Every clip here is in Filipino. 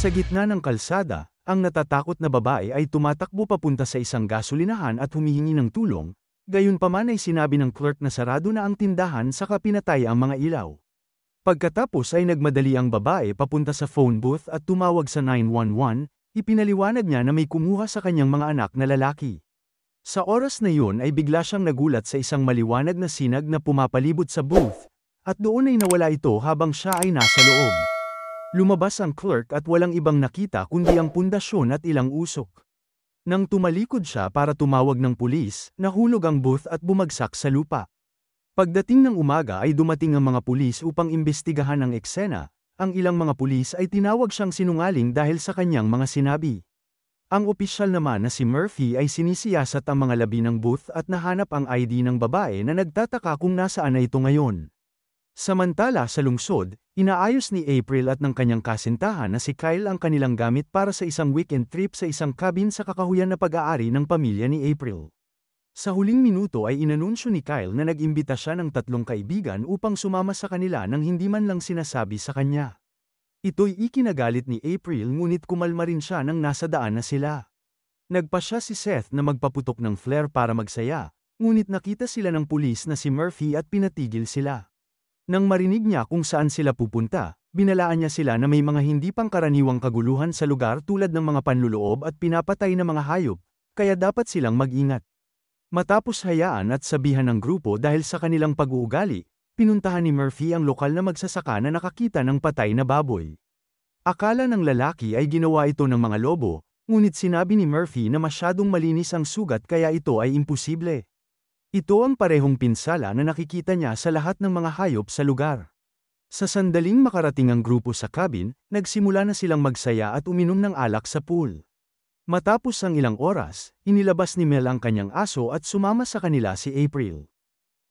Sa gitna ng kalsada, ang natatakot na babae ay tumatakbo papunta sa isang gasolinahan at humihingi ng tulong, gayunpaman ay sinabi ng clerk na sarado na ang tindahan saka pinatay ang mga ilaw. Pagkatapos ay nagmadali ang babae papunta sa phone booth at tumawag sa 911, ipinaliwanag niya na may kumuha sa kanyang mga anak na lalaki. Sa oras na yun ay bigla siyang nagulat sa isang maliwanag na sinag na pumapalibot sa booth, at doon ay nawala ito habang siya ay nasa loob. Lumabas ang clerk at walang ibang nakita kundi ang pundasyon at ilang usok. Nang tumalikod siya para tumawag ng pulis, nahulog ang booth at bumagsak sa lupa. Pagdating ng umaga ay dumating ang mga pulis upang imbestigahan ang eksena. Ang ilang mga pulis ay tinawag siyang sinungaling dahil sa kanyang mga sinabi. Ang opisyal naman na si Murphy ay sinisiyasat ang mga labi ng booth at nahanap ang ID ng babae na nagtataka kung nasaan na ito ngayon. Samantala sa lungsod, inaayos ni April at ng kanyang kasintahan na si Kyle ang kanilang gamit para sa isang weekend trip sa isang cabin sa kakahuyan na pag-aari ng pamilya ni April. Sa huling minuto ay inanunsyo ni Kyle na nag-imbita siya ng 3 kaibigan upang sumama sa kanila nang hindi man lang sinasabi sa kanya. Ito'y ikinagalit ni April ngunit kumalma rin siya nang nasa daan na sila. Nagpa siya si Seth na magpaputok ng flare para magsaya, ngunit nakita sila ng pulis na si Murphy at pinatigil sila. Nang marinig niya kung saan sila pupunta, binalaan niya sila na may mga hindi pangkaraniwang kaguluhan sa lugar tulad ng mga panluloob at pinapatay na mga hayop, kaya dapat silang mag-ingat. Matapos hayaan at sabihan ng grupo dahil sa kanilang pag-uugali, pinuntahan ni Murphy ang lokal na magsasaka na nakakita ng patay na baboy. Akala ng lalaki ay ginawa ito ng mga lobo, ngunit sinabi ni Murphy na masyadong malinis ang sugat kaya ito ay imposible. Ito ang parehong pinsala na nakikita niya sa lahat ng mga hayop sa lugar. Sa sandaling makarating ang grupo sa cabin, nagsimula na silang magsaya at uminom ng alak sa pool. Matapos ang ilang oras, inilabas ni Mel ang kanyang aso at sumama sa kanila si April.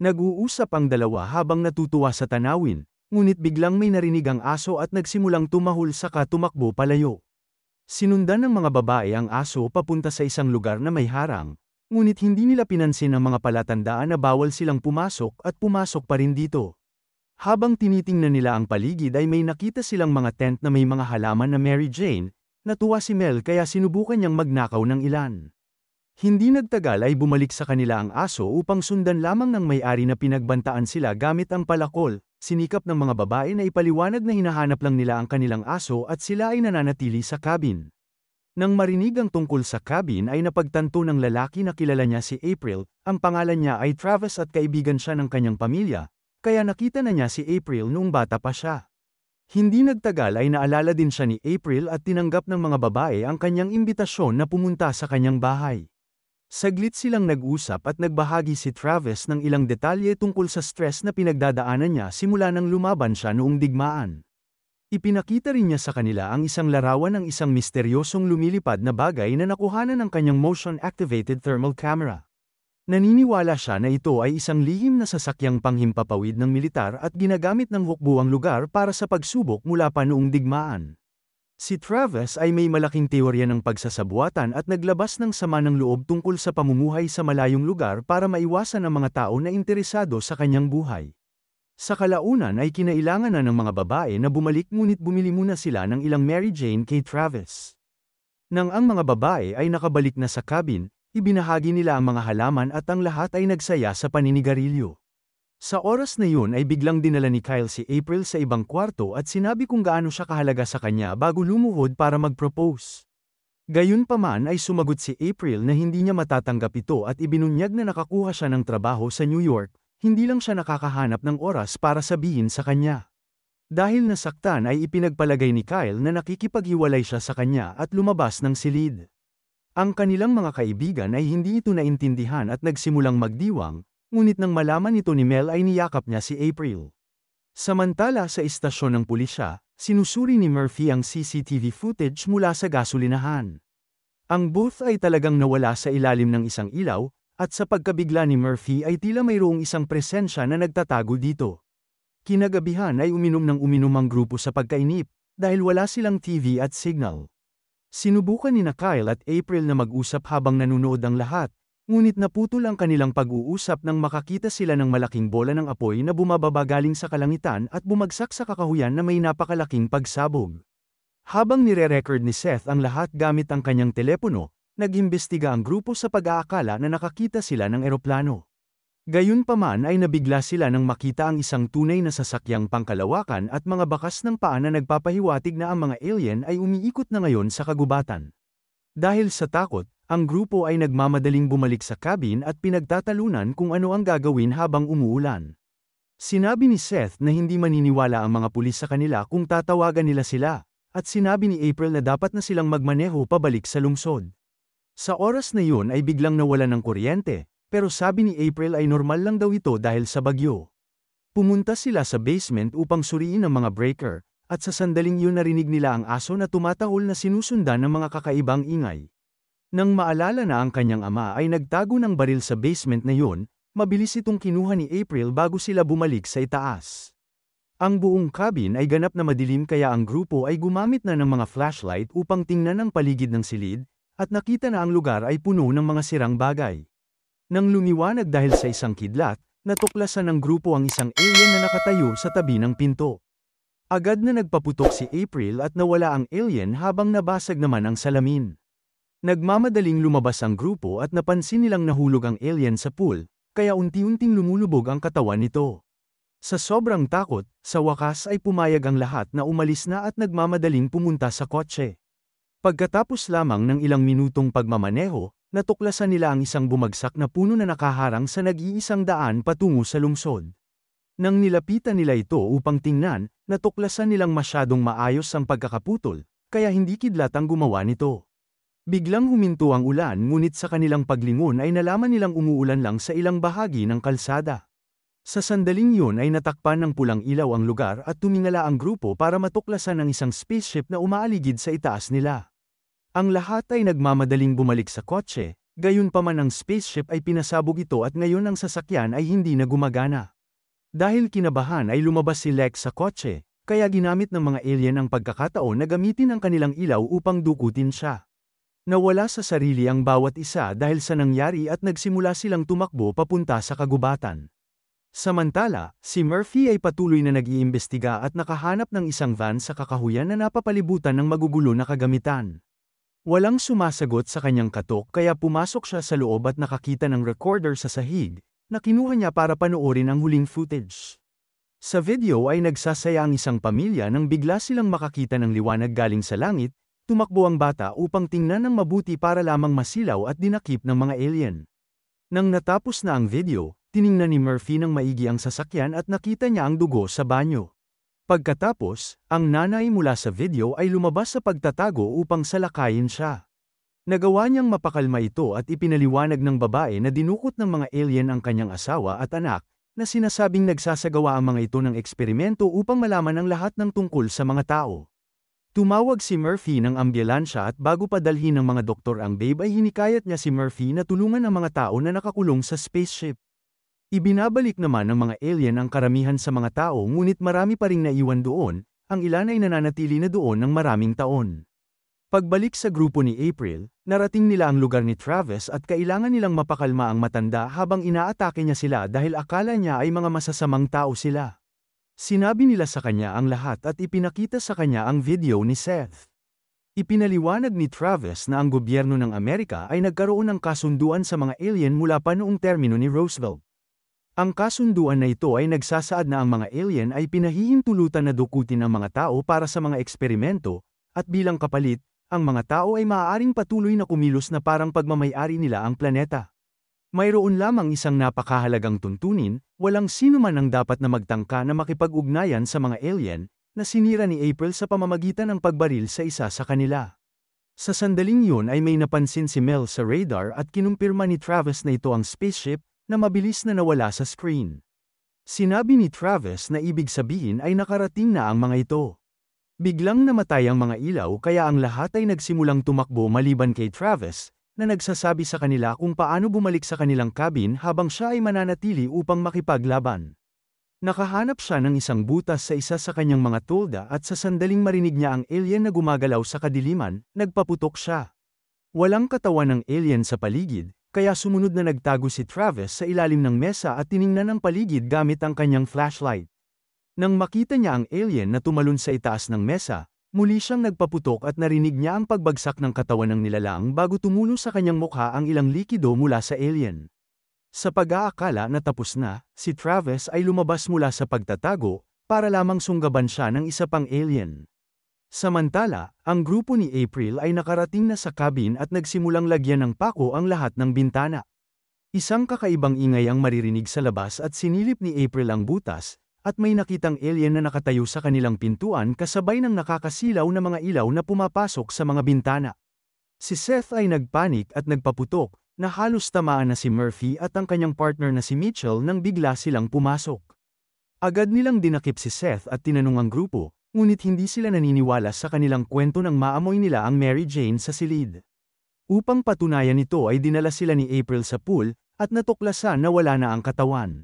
Nag-uusap ang dalawa habang natutuwa sa tanawin, ngunit biglang may narinig ang aso at nagsimulang tumahol saka tumakbo palayo. Sinundan ng mga babae ang aso papunta sa isang lugar na may harang, ngunit hindi nila pinansin ang mga palatandaan na bawal silang pumasok at pumasok pa rin dito. Habang tinitingnan nila ang paligid ay may nakita silang mga tent na may mga halaman na Mary Jane. Natuwa si Mel kaya sinubukan niyang magnakaw ng ilan. Hindi nagtagal ay bumalik sa kanila ang aso upang sundan lamang ng may-ari na pinagbantaan sila gamit ang palakol. Sinikap ng mga babae na ipaliwanag na hinahanap lang nila ang kanilang aso at sila ay nananatili sa cabin. Nang marinig ang tungkol sa cabin ay napagtanto ng lalaki na kilala niya si April, ang pangalan niya ay Travis at kaibigan siya ng kanyang pamilya, kaya nakita na niya si April noong bata pa siya. Hindi nagtagal ay naalala din siya ni April at tinanggap ng mga babae ang kanyang imbitasyon na pumunta sa kanyang bahay. Saglit silang nag-usap at nagbahagi si Travis ng ilang detalye tungkol sa stress na pinagdadaanan niya simula nang lumaban siya noong digmaan. Ipinakita rin niya sa kanila ang isang larawan ng isang misteryosong lumilipad na bagay na nakuhanan ng kanyang motion-activated thermal camera. Naniniwala siya na ito ay isang lihim na sasakyang panghimpapawid ng militar at ginagamit ng hukbuang lugar para sa pagsubok mula pa noong digmaan. Si Travis ay may malaking teorya ng pagsasabuatan at naglabas ng sama ng loob tungkol sa pamumuhay sa malayong lugar para maiwasan ang mga tao na interesado sa kanyang buhay. Sa kalaunan ay kinailangan na ng mga babae na bumalik ngunit bumili muna sila ng ilang Mary Jane kay Travis. Nang ang mga babae ay nakabalik na sa cabin, ibinahagi nila ang mga halaman at ang lahat ay nagsaya sa paninigarilyo. Sa oras na yun ay biglang dinala ni Kyle si April sa ibang kwarto at sinabi kung gaano siya kahalaga sa kanya bago lumuhod para mag-propose. Gayunpaman ay sumagot si April na hindi niya matatanggap ito at ibinunyag na nakakuha siya ng trabaho sa New York, hindi lang siya nakakahanap ng oras para sabihin sa kanya. Dahil nasaktan ay ipinagpalagay ni Kyle na nakikipaghiwalay siya sa kanya at lumabas ng silid. Ang kanilang mga kaibigan ay hindi ito naintindihan at nagsimulang magdiwang, ngunit nang malaman ito ni Mel ay niyakap niya si April. Samantala sa istasyon ng pulisya, sinusuri ni Murphy ang CCTV footage mula sa gasolinahan. Ang booth ay talagang nawala sa ilalim ng isang ilaw, at sa pagkabigla ni Murphy ay tila mayroong isang presensya na nagtatago dito. Kinagabihan ay uminom ang grupo sa pagkainip, dahil wala silang TV at signal. Sinubukan ni Kyle at April na mag-usap habang nanunood ang lahat, ngunit naputol ang kanilang pag-uusap nang makakita sila ng malaking bola ng apoy na bumababa galing sa kalangitan at bumagsak sa kakahuyan na may napakalaking pagsabog. Habang nire-record ni Seth ang lahat gamit ang kanyang telepono, nag-imbestiga ang grupo sa pag-aakala na nakakita sila ng eroplano. Gayunpaman ay nabigla sila nang makita ang isang tunay na sasakyang pangkalawakan at mga bakas ng paa na nagpapahiwatig na ang mga alien ay umiikot na ngayon sa kagubatan. Dahil sa takot, ang grupo ay nagmamadaling bumalik sa cabin at pinagtatalunan kung ano ang gagawin habang umuulan. Sinabi ni Seth na hindi maniniwala ang mga pulis sa kanila kung tatawagan nila sila, at sinabi ni April na dapat na silang magmaneho pabalik sa lungsod. Sa oras na yun ay biglang nawalan ng kuryente, pero sabi ni April ay normal lang daw ito dahil sa bagyo. Pumunta sila sa basement upang suriin ang mga breaker, at sa sandaling yun narinig nila ang aso na tumatahol na sinusundan ng mga kakaibang ingay. Nang maalala na ang kanyang ama ay nagtago ng baril sa basement na yun, mabilis itong kinuha ni April bago sila bumalik sa itaas. Ang buong cabin ay ganap na madilim kaya ang grupo ay gumamit na ng mga flashlight upang tingnan ang paligid ng silid, at nakita na ang lugar ay puno ng mga sirang bagay. Nang lumiwanag dahil sa isang kidlat, natuklasan ng grupo ang isang alien na nakatayo sa tabi ng pinto. Agad na nagpaputok si April at nawala ang alien habang nabasag naman ang salamin. Nagmamadaling lumabas ang grupo at napansin nilang nahulog ang alien sa pool, kaya unti-unting lumulubog ang katawan nito. Sa sobrang takot, sa wakas ay pumayag ang lahat na umalis na at nagmamadaling pumunta sa kotse. Pagkatapos lamang ng ilang minutong pagmamaneho, natuklasan nila ang isang bumagsak na puno na nakaharang sa nag-iisang daan patungo sa lungsod. Nang nilapitan nila ito upang tingnan, natuklasan nilang masyadong maayos ang pagkakaputol, kaya hindi kidlat ang gumawa nito. Biglang huminto ang ulan ngunit sa kanilang paglingon ay nalaman nilang umuulan lang sa ilang bahagi ng kalsada. Sa sandaling yun ay natakpan ng pulang ilaw ang lugar at tumingala ang grupo para matuklasan ang isang spaceship na umaaligid sa itaas nila. Ang lahat ay nagmamadaling bumalik sa kotse, gayunpaman ang spaceship ay pinasabog ito at ngayon ang sasakyan ay hindi na gumagana. Dahil kinabahan ay lumabas si Lex sa kotse, kaya ginamit ng mga alien ang pagkakataon na gamitin ang kanilang ilaw upang dukutin siya. Nawala sa sarili ang bawat isa dahil sa nangyari at nagsimula silang tumakbo papunta sa kagubatan. Samantala, si Murphy ay patuloy na nag-iimbestiga at nakahanap ng isang van sa kakahuyan na napapalibutan ng magugulo na kagamitan. Walang sumasagot sa kanyang katok kaya pumasok siya sa loob at nakakita ng recorder sa sahig, na kinuha niya para panoorin ang huling footage. Sa video ay nagsasaya ang isang pamilya nang bigla silang makakita ng liwanag galing sa langit, tumakbo ang bata upang tingnan ng mabuti para lamang masilaw at dinakip ng mga alien. Nang natapos na ang video, tiningnan ni Murphy ng maigi ang sasakyan at nakita niya ang dugo sa banyo. Pagkatapos, ang nanay mula sa video ay lumabas sa pagtatago upang salakayin siya. Nagawa niyang mapakalma ito at ipinaliwanag ng babae na dinukot ng mga alien ang kanyang asawa at anak, na sinasabing nagsasagawa ang mga ito ng eksperimento upang malaman ang lahat ng tungkol sa mga tao. Tumawag si Murphy ng ambulansya at bago padalhin ng mga doktor ang babe ay hinikayat niya si Murphy na tulungan ang mga tao na nakakulong sa spaceship. Ibinabalik naman ng mga alien ang karamihan sa mga tao ngunit marami pa ring naiwan doon, ang ilan ay nananatili na doon ng maraming taon. Pagbalik sa grupo ni April, narating nila ang lugar ni Travis at kailangan nilang mapakalma ang matanda habang inaatake niya sila dahil akala niya ay mga masasamang tao sila. Sinabi nila sa kanya ang lahat at ipinakita sa kanya ang video ni Seth. Ipinaliwanag ni Travis na ang gobyerno ng Amerika ay nagkaroon ng kasunduan sa mga alien mula pa noong termino ni Roosevelt. Ang kasunduan na ito ay nagsasaad na ang mga alien ay pinahihintulutan na dukutin ang mga tao para sa mga eksperimento, at bilang kapalit, ang mga tao ay maaaring patuloy na kumilos na parang pagmamay-ari nila ang planeta. Mayroon lamang isang napakahalagang tuntunin, walang sino man ang dapat na magtangka na makipag-ugnayan sa mga alien, na sinira ni April sa pamamagitan ng pagbaril sa isa sa kanila. Sa sandaling yun ay may napansin si Mel sa radar at kinumpirma ni Travis na ito ang spaceship, na mabilis na nawala sa screen. Sinabi ni Travis na ibig sabihin ay nakarating na ang mga ito. Biglang namatay ang mga ilaw kaya ang lahat ay nagsimulang tumakbo maliban kay Travis, na nagsasabi sa kanila kung paano bumalik sa kanilang cabin habang siya ay mananatili upang makipaglaban. Nakahanap siya ng isang butas sa isa sa kanyang mga tolda at sa sandaling marinig niya ang alien na gumagalaw sa kadiliman, nagpaputok siya. Walang katawan ng alien sa paligid, kaya sumunod na nagtago si Travis sa ilalim ng mesa at tiningnan ang paligid gamit ang kanyang flashlight. Nang makita niya ang alien na tumalon sa itaas ng mesa, Muli siyang nagpaputok at narinig niya ang pagbagsak ng katawan ng nilalang bago tumulo sa kanyang mukha ang ilang likido mula sa alien. Sa pag-aakala na tapos na, si Travis ay lumabas mula sa pagtatago, para lamang sunggaban siya ng isa pang alien. Samantala, ang grupo ni April ay nakarating na sa cabin at nagsimulang lagyan ng pako ang lahat ng bintana. Isang kakaibang ingay ang maririnig sa labas at sinilip ni April ang butas, at may nakitang alien na nakatayo sa kanilang pintuan kasabay ng nakakasilaw na mga ilaw na pumapasok sa mga bintana. Si Seth ay nagpanik at nagpaputok, na halos tamaan na si Murphy at ang kanyang partner na si Mitchell nang bigla silang pumasok. Agad nilang dinakip si Seth at tinanong ang grupo, ngunit hindi sila naniniwala sa kanilang kwento nang maamoy nila ang Mary Jane sa silid. Upang patunayan ito ay dinala sila ni April sa pool, at natuklasan na wala na ang katawan.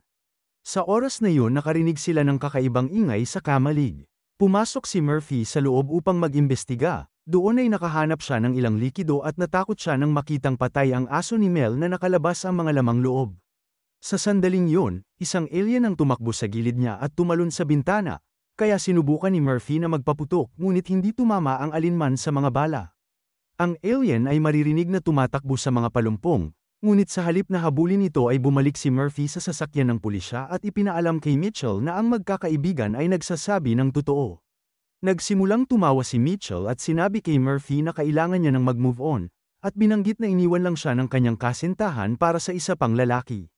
Sa oras na yun nakarinig sila ng kakaibang ingay sa kamalig. Pumasok si Murphy sa loob upang mag-imbestiga, doon ay nakahanap siya ng ilang likido at natakot siya nang makitang patay ang aso ni Mel na nakalabas ang mga lamang loob. Sa sandaling yun, isang alien ang tumakbo sa gilid niya at tumalon sa bintana, kaya sinubukan ni Murphy na magpaputok ngunit hindi tumama ang alinman sa mga bala. Ang alien ay maririnig na tumatakbo sa mga palumpong, ngunit sa halip na habulin ito ay bumalik si Murphy sa sasakyan ng pulisya at ipinaalam kay Mitchell na ang magkakaibigan ay nagsasabi ng totoo. Nagsimulang tumawa si Mitchell at sinabi kay Murphy na kailangan niya ng mag-move on, at binanggit na iniwan lang siya ng kanyang kasintahan para sa isa pang lalaki.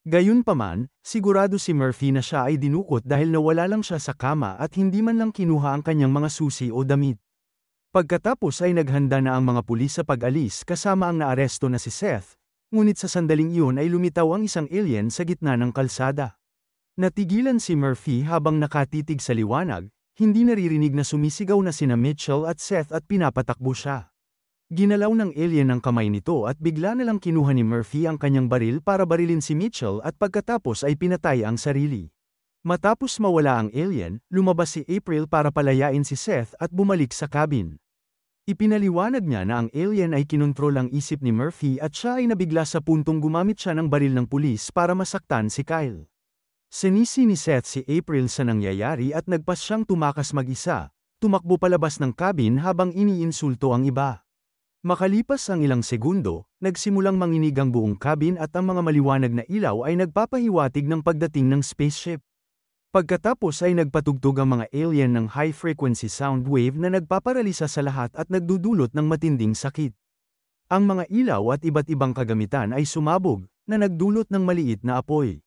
Gayunpaman, sigurado si Murphy na siya ay dinukot dahil nawala lang siya sa kama at hindi man lang kinuha ang kanyang mga susi o damit. Pagkatapos ay naghanda na ang mga pulis sa pag-alis kasama ang naaresto na si Seth, ngunit sa sandaling iyon ay lumitaw ang isang alien sa gitna ng kalsada. Natigilan si Murphy habang nakatitig sa liwanag, hindi naririnig na sumisigaw na sina Mitchell at Seth at pinapatakbo siya. Ginalaw ng alien ang kamay nito at bigla na lang kinuha ni Murphy ang kanyang baril para barilin si Mitchell at pagkatapos ay pinatay ang sarili. Matapos mawala ang alien, lumabas si April para palayain si Seth at bumalik sa cabin. Ipinaliwanag niya na ang alien ay kinontrol ang isip ni Murphy at siya ay nabigla sa puntong gumamit siya ng baril ng pulis para masaktan si Kyle. Sinisi ni Seth si April sa nangyayari at nagpas siyang tumakas mag-isa, tumakbo palabas ng cabin habang iniinsulto ang iba. Makalipas ang ilang segundo, nagsimulang manginig ang buong cabin at ang mga maliwanag na ilaw ay nagpapahiwatig ng pagdating ng spaceship. Pagkatapos ay nagpatugtog ang mga alien ng high-frequency sound wave na nagpaparalisa sa lahat at nagdudulot ng matinding sakit. Ang mga ilaw at iba't ibang kagamitan ay sumabog, na nagdulot ng maliit na apoy.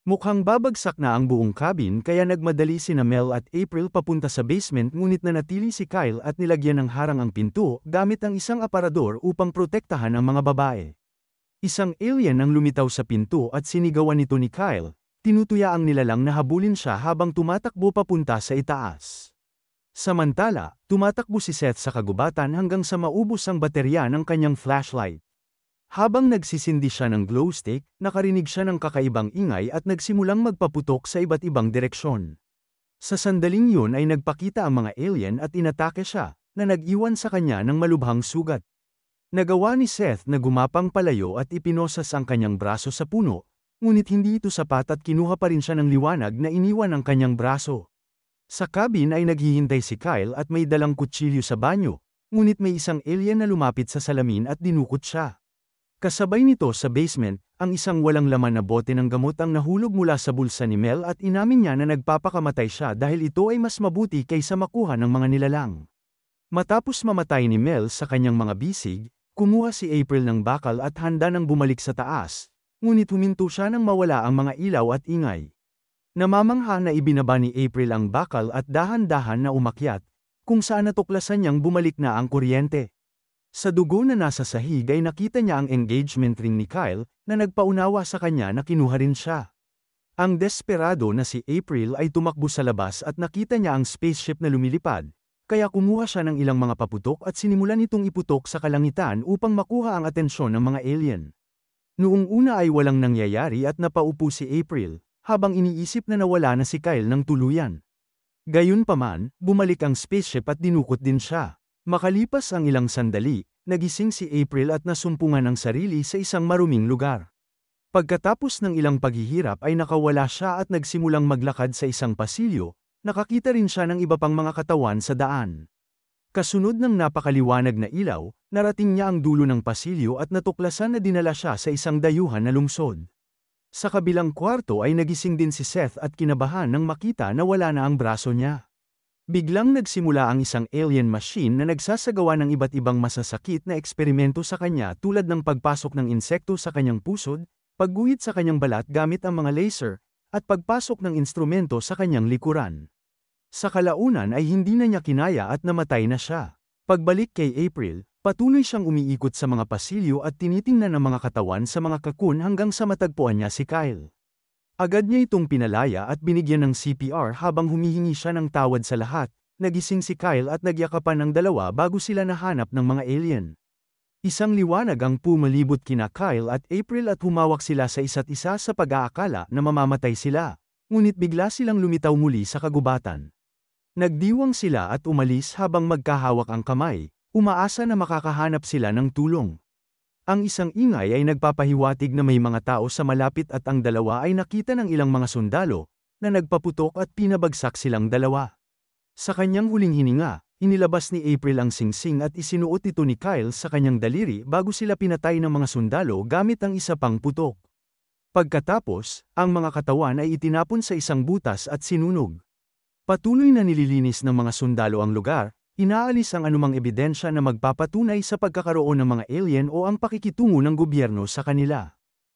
Mukhang babagsak na ang buong cabin kaya nagmadali sina Mel at April papunta sa basement ngunit nanatili si Kyle at nilagyan ng harang ang pinto gamit ang isang aparador upang protektahan ang mga babae. Isang alien ang lumitaw sa pinto at sinigawan nito ni Kyle. Tinutuya ang nilalang na habulin siya habang tumatakbo papunta sa itaas. Samantala, tumatakbo si Seth sa kagubatan hanggang sa maubos ang baterya ng kanyang flashlight. Habang nagsisindi siya ng glow stick, nakarinig siya ng kakaibang ingay at nagsimulang magpaputok sa iba't ibang direksyon. Sa sandaling yun ay nagpakita ang mga alien at inatake siya, na nag-iwan sa kanya ng malubhang sugat. Nagawa ni Seth na gumapang palayo at ipinosas ang kanyang braso sa puno, ngunit hindi ito sapat at kinuha pa rin siya ng liwanag na iniwan ang kanyang braso. Sa cabin ay naghihintay si Kyle at may dalang kutsilyo sa banyo, ngunit may isang alien na lumapit sa salamin at dinukot siya. Kasabay nito sa basement, ang isang walang laman na bote ng gamot ang nahulog mula sa bulsa ni Mel at inamin niya na nagpapakamatay siya dahil ito ay mas mabuti kaysa makuha ng mga nilalang. Matapos mamatay ni Mel sa kanyang mga bisig, kumuha si April ng bakal at handa nang bumalik sa taas. Ngunit huminto siya nang mawala ang mga ilaw at ingay. Namamangha na ibinaba ni April ang bakal at dahan-dahan na umakyat, kung saan natuklasan niyang bumalik na ang kuryente. Sa dugo na nasa sahig ay nakita niya ang engagement ring ni Kyle, na nagpaunawa sa kanya na kinuha rin siya. Ang desperado na si April ay tumakbo sa labas at nakita niya ang spaceship na lumilipad, kaya kumuha siya ng ilang mga paputok at sinimulan itong iputok sa kalangitan upang makuha ang atensyon ng mga alien. Noong una ay walang nangyayari at napaupo si April, habang iniisip na nawala na si Kyle ng tuluyan. Gayunpaman, bumalik ang spaceship at dinukot din siya. Makalipas ang ilang sandali, nagising si April at nasumpungan ang sarili sa isang maruming lugar. Pagkatapos ng ilang paghihirap ay nakawala siya at nagsimulang maglakad sa isang pasilyo, nakakita rin siya ng iba pang mga katawan sa daan. Kasunod ng napakaliwanag na ilaw, narating niya ang dulo ng pasilyo at natuklasan na dinala siya sa isang dayuhan na lungsod. Sa kabilang kwarto ay nagising din si Seth at kinabahan nang makita na wala na ang braso niya. Biglang nagsimula ang isang alien machine na nagsasagawa ng iba't ibang masasakit na eksperimento sa kanya tulad ng pagpasok ng insekto sa kanyang pusod, pagguhit sa kanyang balat gamit ang mga laser, at pagpasok ng instrumento sa kanyang likuran. Sa kalaunan ay hindi na niya kinaya at namatay na siya. Pagbalik kay April, patuloy siyang umiikot sa mga pasilyo at tinitingnan ang mga katawan sa mga kakun hanggang sa matagpuan niya si Kyle. Agad niya itong pinalaya at binigyan ng CPR habang humihingi siya ng tawad sa lahat. Nagising si Kyle at nagyakapan ng dalawa bago sila nahanap ng mga alien. Isang liwanag ang pumalibot kina Kyle at April at humawak sila sa isa't isa sa pag-aakala na mamamatay sila. Ngunit bigla silang lumitaw muli sa kagubatan. Nagdiwang sila at umalis habang magkahawak ang kamay, umaasa na makakahanap sila ng tulong. Ang isang ingay ay nagpapahiwatig na may mga tao sa malapit at ang dalawa ay nakita ng ilang mga sundalo, na nagpaputok at pinabagsak silang dalawa. Sa kanyang huling hininga, inilabas ni April ang singsing at isinuot ito ni Kyle sa kanyang daliri bago sila pinatay ng mga sundalo gamit ang isa pang putok. Pagkatapos, ang mga katawan ay itinapon sa isang butas at sinunog. Patuloy na nililinis ng mga sundalo ang lugar, inaalis ang anumang ebidensya na magpapatunay sa pagkakaroon ng mga alien o ang pakikitungo ng gobyerno sa kanila.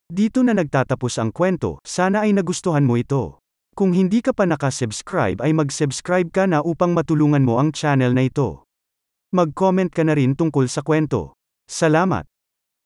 Dito na nagtatapos ang kwento, sana ay nagustuhan mo ito. Kung hindi ka pa nakasubscribe ay mag-subscribe ka na upang matulungan mo ang channel na ito. Mag-comment ka na rin tungkol sa kwento. Salamat!